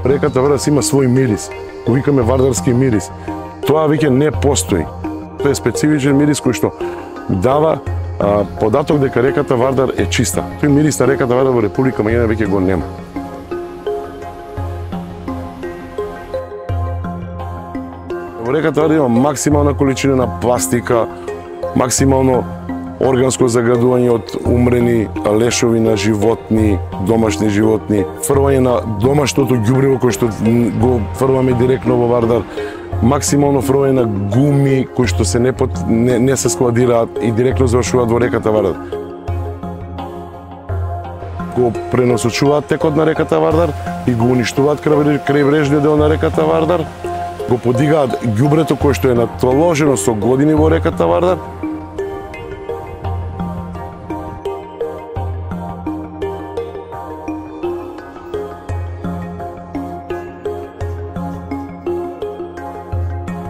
Реката Вардар има свој мирис, го викаме вардарски мирис. Тоа веќе не постои. Тоа е специфичен мирис кој што дава податок дека реката Вардар е чиста. Тој мирис на реката Вардар во Република Македонија веќе го нема. Во реката Вардар има максимална количина на пластика, максимално органско загадување од умрени лешови на животни, домашни животни, фрвање на домашното ѓубриво кој што го фрваме директно во Вардар, максимално фрвање на гуми кои што се не се складираат и директно завршуваат во реката Вардар. Го пренасочуваат текот на реката Вардар и го уништуваат крајбрежниот дел на реката Вардар, го подигаат ѓубрето кое што е натоложено со години во реката Вардар.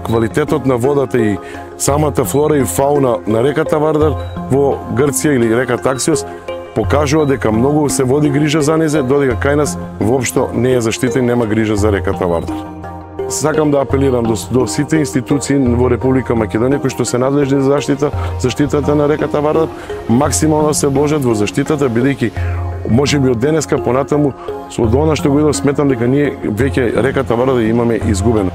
Квалитетот на водата и самата флора и фауна на реката Вардар во Грција или река Таксиос покажува дека многу се води грижа за незе, додека кај нас воопшто не е заштитен, нема грижа за реката Вардар. Сакам да апелирам до сите институции во Република Македонија кои што се надлежни за заштитата на реката Вардар, максимално се вложат во заштитата, бидејќи можеби од денеска понатаму со она што го видов сметам дека ние веќе реката Вардар имаме изгубена.